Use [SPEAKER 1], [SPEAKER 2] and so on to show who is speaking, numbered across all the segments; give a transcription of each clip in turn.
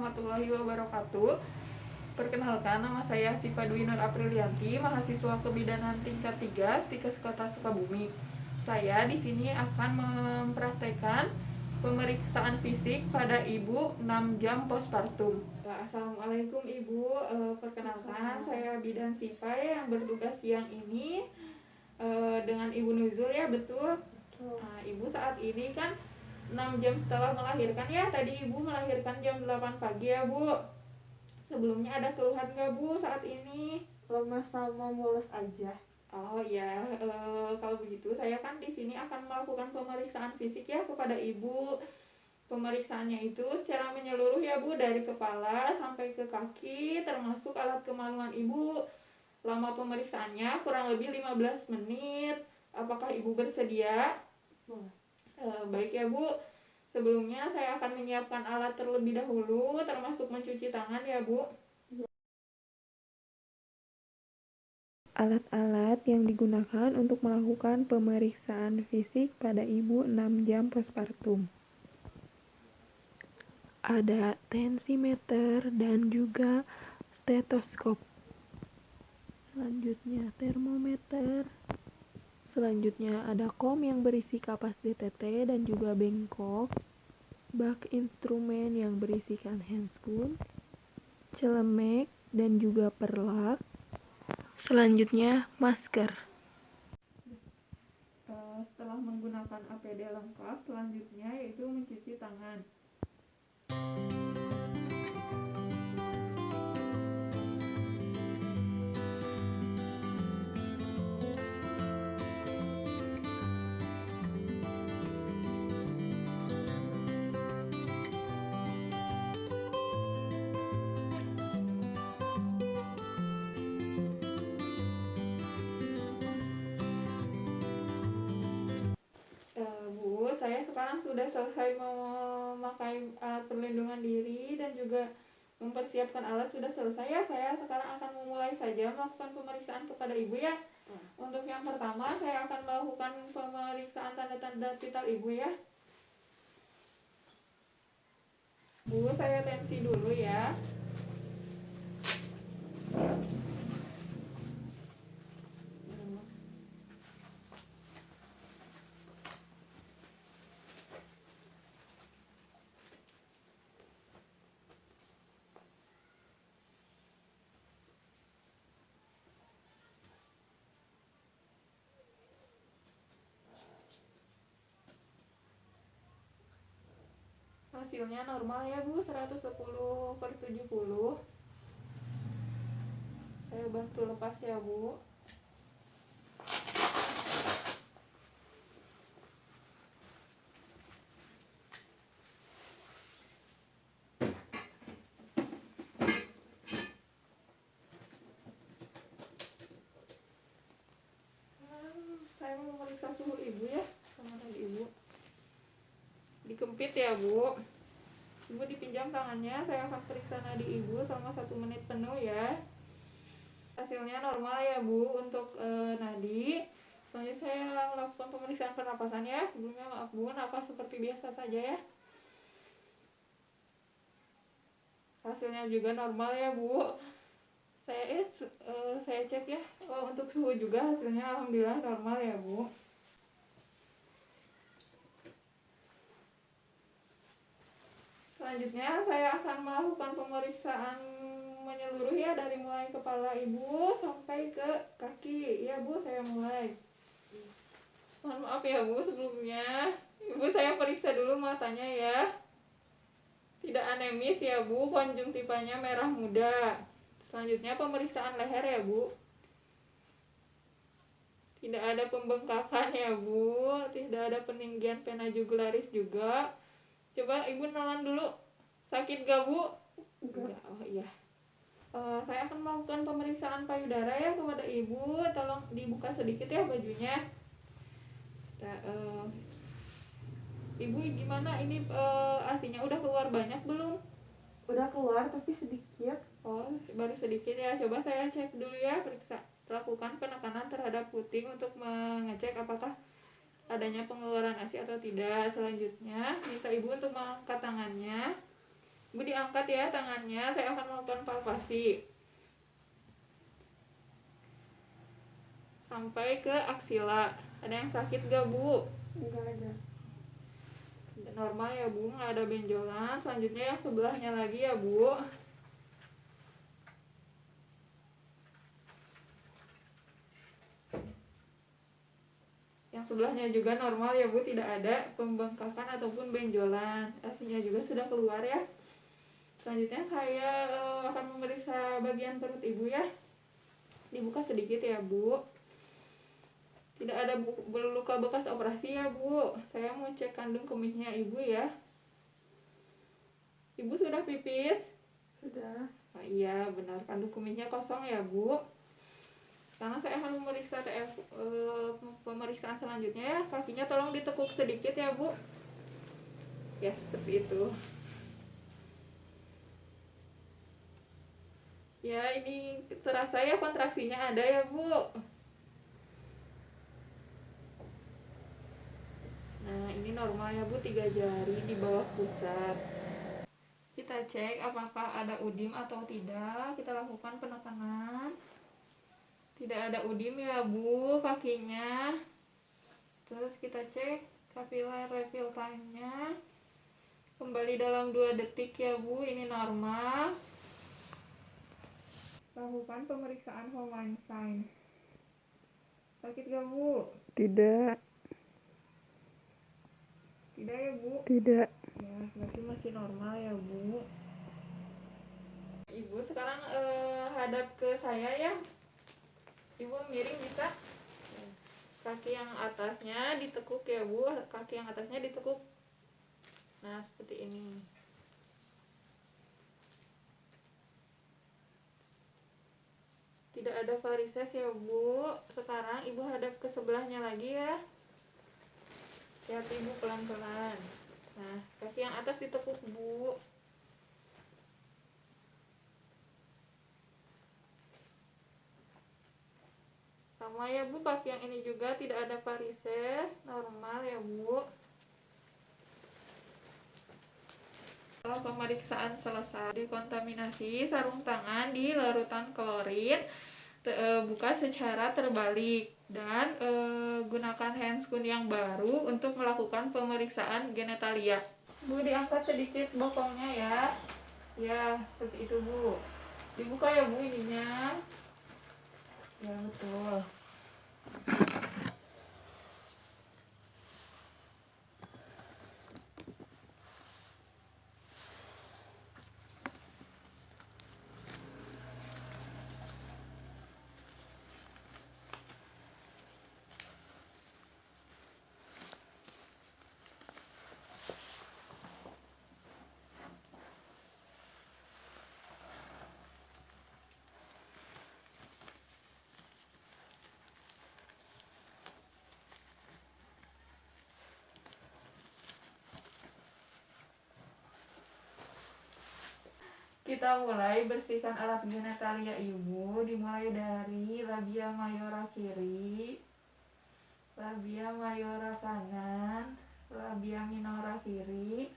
[SPEAKER 1] warahmatullahi wabarakatuh. Perkenalkan, nama saya Siva Dwi Nur Aprilianti, mahasiswa kebidanan tingkat 3 Stikes Kota Sukabumi. Saya di sini akan mempraktekkan pemeriksaan fisik pada Ibu 6 jam postpartum. Assalamualaikum Ibu, perkenalkan saya Bidan Siva yang bertugas siang ini dengan Ibu Nuzul ya, betul? Nah, Ibu saat ini kan 6 jam setelah melahirkan ya, tadi Ibu melahirkan jam 8 pagi ya Bu. Sebelumnya ada keluhan nggak Bu saat ini?
[SPEAKER 2] Lemas sama mules aja.
[SPEAKER 1] Oh ya, kalau begitu saya kan di sini akan melakukan pemeriksaan fisik ya kepada Ibu. Pemeriksaannya itu secara menyeluruh ya Bu, dari kepala sampai ke kaki termasuk alat kemaluan Ibu. Lama pemeriksaannya kurang lebih 15 menit. Apakah Ibu bersedia? Baik ya Bu. Sebelumnya saya akan menyiapkan alat terlebih dahulu, termasuk mencuci tangan ya Bu. Alat-alat yang digunakan untuk melakukan pemeriksaan fisik pada ibu 6 jam postpartum. Ada tensimeter dan juga stetoskop. Selanjutnya termometer. Selanjutnya ada kom yang berisi kapas DTT dan juga bengkok. Bak instrumen yang berisikan handscoon, celemek dan juga perlak. Selanjutnya masker. Setelah menggunakan APD lengkap, selanjutnya yaitu mencuci tangan. Bu, saya sekarang sudah selesai memakai alat perlindungan diri dan juga mempersiapkan alat sudah selesai ya. Saya sekarang akan memulai saja melakukan pemeriksaan kepada Ibu ya. Untuk yang pertama saya akan melakukan pemeriksaan tanda-tanda vital Ibu ya. Bu, saya tensi dulu ya. Hasilnya normal ya Bu, 110/70. Saya bantu lepas ya Bu. Saya mau memeriksa suhu Ibu ya, sama tadi Ibu. Dikempit ya Bu. Ibu dipinjam tangannya, saya akan periksa nadi Ibu selama 1 menit penuh ya. Hasilnya normal ya Bu untuk nadi. Selanjutnya saya melakukan pemeriksaan pernapasan ya. Sebelumnya maaf Bu, napas seperti biasa saja ya. Hasilnya juga normal ya Bu. Saya cek ya. Untuk suhu juga hasilnya alhamdulillah normal ya Bu. Selanjutnya saya akan melakukan pemeriksaan menyeluruh ya, dari mulai kepala Ibu sampai ke kaki. Ya Bu, saya mulai. Mohon maaf ya Bu sebelumnya. Ibu saya periksa dulu matanya ya. Tidak anemis ya Bu, konjungtivanya merah muda. Selanjutnya pemeriksaan leher ya Bu. Tidak ada pembengkakan ya Bu, tidak ada peninggian vena jugularis juga. Coba Ibu nelan dulu. Sakit gak Bu? Enggak. Oh iya. Saya akan melakukan pemeriksaan payudara ya kepada Ibu. Tolong dibuka sedikit ya bajunya. Ibu gimana ini ASI-nya udah keluar banyak belum?
[SPEAKER 2] Udah keluar tapi sedikit.
[SPEAKER 1] Oh, baru sedikit ya. Coba saya cek dulu ya, periksa. Lakukan penekanan terhadap puting untuk mengecek apakah adanya pengeluaran ASI atau tidak. Selanjutnya minta Ibu untuk mengangkat tangannya. Bu diangkat ya tangannya, saya akan melakukan palpasi sampai ke aksila. Ada yang sakit gak Bu?
[SPEAKER 2] Enggak ada.
[SPEAKER 1] Normal ya Bu, nggak ada benjolan. Selanjutnya yang sebelahnya lagi ya Bu. Yang sebelahnya juga normal ya Bu, tidak ada pembengkakan ataupun benjolan. Asinya juga sudah keluar ya. Selanjutnya saya akan memeriksa bagian perut Ibu ya. Dibuka sedikit ya Bu. Tidak ada luka bekas operasi ya Bu. Saya mau cek kandung kemihnya Ibu ya. Ibu sudah pipis?
[SPEAKER 2] Sudah.
[SPEAKER 1] Nah, iya benar, kandung kemihnya kosong ya Bu. Sekarang saya akan memeriksa pemeriksaan selanjutnya ya. Kakinya tolong ditekuk sedikit ya Bu. Ya seperti itu. Ya ini terasa ya kontraksinya ada ya Bu. Nah ini normal ya Bu, 3 jari di bawah pusat. Kita cek apakah ada udim atau tidak. Kita lakukan penekanan. Tidak ada udim ya Bu kakinya. Terus kita cek capillary refill time-nya. Kembali dalam 2 detik ya Bu, ini normal. Lakukan pemeriksaan home sign. Sakit gak Bu?
[SPEAKER 2] Tidak.
[SPEAKER 1] Tidak ya Bu?
[SPEAKER 2] Tidak.
[SPEAKER 1] Ya berarti masih normal ya Bu. Ibu sekarang hadap ke saya ya. Ibu miring bisa? Kaki yang atasnya ditekuk ya Bu, kaki yang atasnya ditekuk. Nah seperti ini. Tidak ada varises ya Bu. Sekarang Ibu hadap ke sebelahnya lagi ya. Lihat Ibu pelan-pelan. Nah kaki yang atas ditekuk Bu. Sama ya Bu, kaki yang ini juga tidak ada varises, normal ya Bu. Kalau pemeriksaan selesai, dikontaminasi sarung tangan di larutan klorin, buka secara terbalik dan gunakan handscoon yang baru untuk melakukan pemeriksaan genitalia. Bu diangkat sedikit bokongnya ya. Ya seperti itu Bu. Dibuka ya Bu ininya. Ya betul. Kita mulai bersihkan alat genitalia Ibu, dimulai dari labia mayora kiri, labia mayora kanan, labia minora kiri,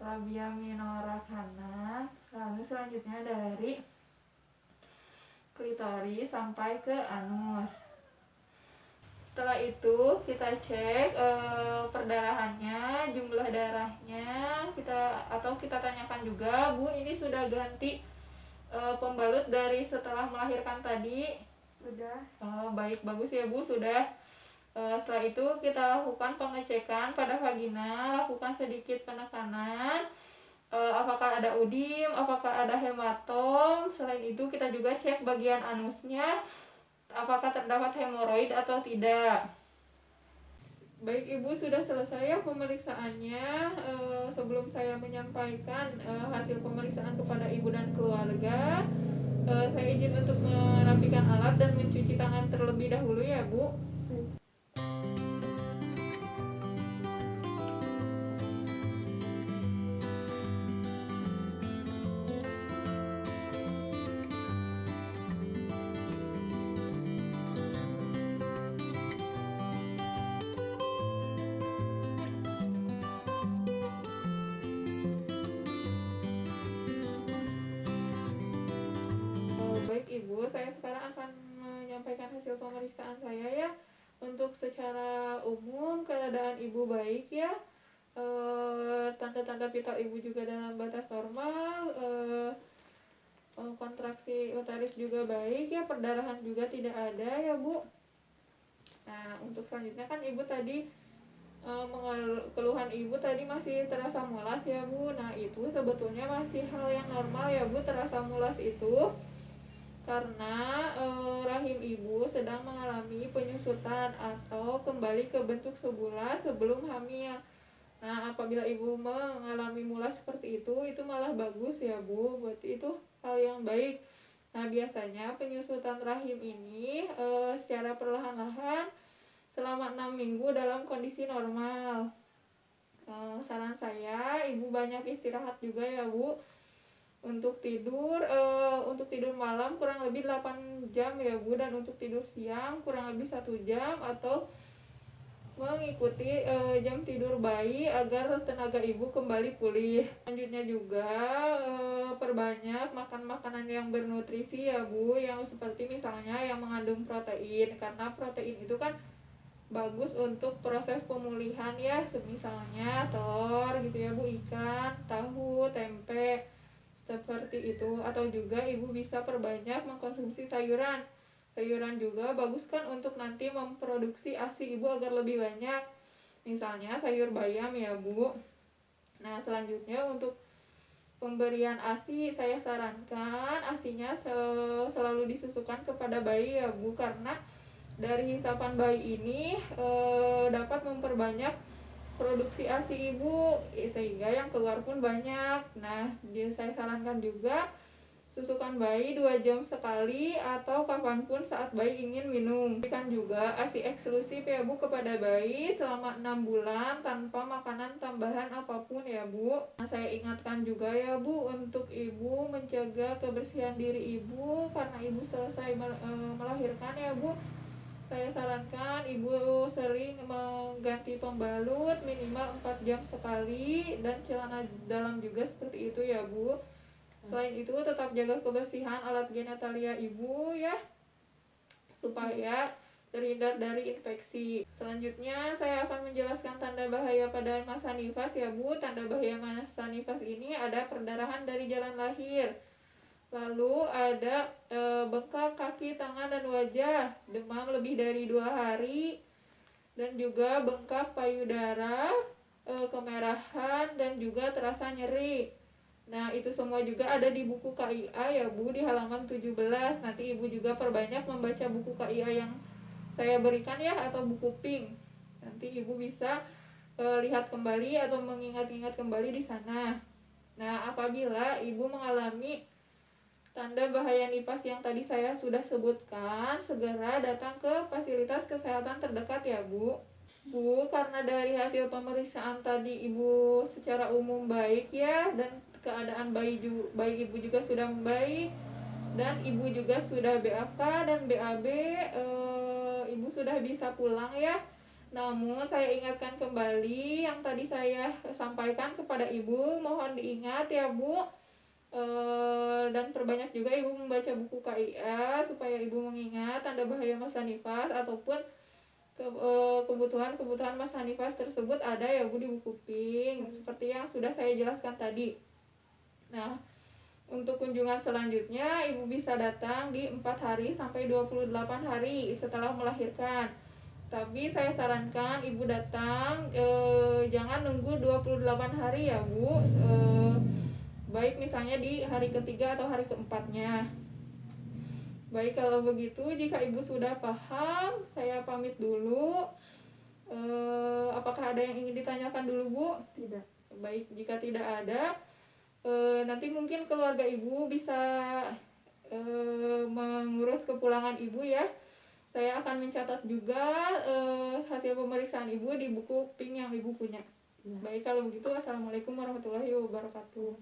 [SPEAKER 1] labia minora kanan, lalu selanjutnya dari klitoris sampai ke anus. Setelah itu kita cek perdarahannya, jumlah darahnya, kita tanyakan juga, Bu ini sudah ganti pembalut dari setelah melahirkan tadi?
[SPEAKER 2] Sudah.
[SPEAKER 1] Baik, bagus ya Bu, sudah. Setelah itu kita lakukan pengecekan pada vagina, lakukan sedikit penekanan, apakah ada udim, apakah ada hematom. Selain itu kita juga cek bagian anusnya, apakah terdapat hemoroid atau tidak. Baik Ibu, sudah selesai ya pemeriksaannya. Sebelum saya menyampaikan hasil pemeriksaan kepada Ibu dan keluarga, saya izin untuk merapikan alat dan mencuci tangan terlebih dahulu ya Bu. saran saya ya, untuk secara umum keadaan ibu baik ya, tanda-tanda vital ibu juga dalam batas normal, kontraksi uterus juga baik ya, perdarahan juga tidak ada ya Bu. Nah untuk selanjutnya kan ibu tadi keluhan ibu tadi masih terasa mulas ya Bu. Nah itu sebetulnya masih hal yang normal ya Bu, terasa mulas itu karena rahim ibu sedang mengalami penyusutan atau kembali ke bentuk semula sebelum hamil. Nah apabila ibu mengalami mulas seperti itu malah bagus ya Bu, berarti itu hal yang baik. Nah biasanya penyusutan rahim ini secara perlahan-lahan selama 6 minggu dalam kondisi normal. Saran saya ibu banyak istirahat juga ya Bu. Untuk tidur malam kurang lebih 8 jam ya Bu, dan untuk tidur siang kurang lebih 1 jam atau mengikuti jam tidur bayi agar tenaga ibu kembali pulih. Selanjutnya juga perbanyak makan makanan yang bernutrisi ya Bu, yang seperti misalnya yang mengandung protein, karena protein itu kan bagus untuk proses pemulihan ya, misalnya telur gitu ya Bu, ikan, tahu, tempe seperti itu. Atau juga ibu bisa perbanyak mengkonsumsi sayuran. Sayuran juga bagus kan untuk nanti memproduksi ASI ibu agar lebih banyak, misalnya sayur bayam ya Bu. Nah selanjutnya untuk pemberian ASI, saya sarankan ASInya selalu disusukan kepada bayi ya Bu, karena dari hisapan bayi ini dapat memperbanyak produksi ASI ibu sehingga yang keluar pun banyak. Nah saya sarankan juga susukan bayi 2 jam sekali atau kapanpun saat bayi ingin minum. Berikan juga ASI eksklusif ya Bu kepada bayi selama 6 bulan tanpa makanan tambahan apapun ya Bu. Nah, saya ingatkan juga ya Bu untuk ibu menjaga kebersihan diri ibu karena ibu selesai melahirkan ya Bu. Saya sarankan ibu sering mengganti pembalut minimal 4 jam sekali, dan celana dalam juga seperti itu ya Bu. Selain itu tetap jaga kebersihan alat genitalia ibu ya, supaya terhindar dari infeksi. Selanjutnya saya akan menjelaskan tanda bahaya pada masa nifas ya Bu. Tanda bahaya masa nifas ini ada perdarahan dari jalan lahir, lalu ada bengkak kaki, tangan, dan wajah, demam lebih dari 2 hari, dan juga bengkak payudara, kemerahan, dan juga terasa nyeri. Nah itu semua juga ada di buku KIA ya Bu, di halaman 17. Nanti ibu juga perbanyak membaca buku KIA yang saya berikan ya, atau buku pink. Nanti ibu bisa lihat kembali atau mengingat-ingat kembali di sana. Nah apabila ibu mengalami tanda bahaya nifas yang tadi saya sudah sebutkan, segera datang ke fasilitas kesehatan terdekat ya Bu. Bu, karena dari hasil pemeriksaan tadi ibu secara umum baik ya, dan keadaan bayi ibu juga sudah membaik, dan ibu juga sudah BAK dan BAB, ibu sudah bisa pulang ya. Namun saya ingatkan kembali yang tadi saya sampaikan kepada ibu, mohon diingat ya Bu. Dan perbanyak juga ibu membaca buku KIA supaya ibu mengingat tanda bahaya masa nifas ataupun kebutuhan masa nifas tersebut ada ya Bu di buku pink, seperti yang sudah saya jelaskan tadi. Nah untuk kunjungan selanjutnya ibu bisa datang di 4 hari sampai 28 hari setelah melahirkan. Tapi saya sarankan ibu datang jangan nunggu 28 hari ya Bu, baik misalnya di hari ketiga atau hari keempatnya. Baik kalau begitu, jika ibu sudah paham, saya pamit dulu. Apakah ada yang ingin ditanyakan dulu Bu?
[SPEAKER 2] Tidak.
[SPEAKER 1] Baik, jika tidak ada, nanti mungkin keluarga ibu bisa mengurus kepulangan ibu ya. Saya akan mencatat juga hasil pemeriksaan ibu di buku pink yang ibu punya.
[SPEAKER 2] Ya.
[SPEAKER 1] Baik kalau begitu, assalamualaikum warahmatullahi wabarakatuh.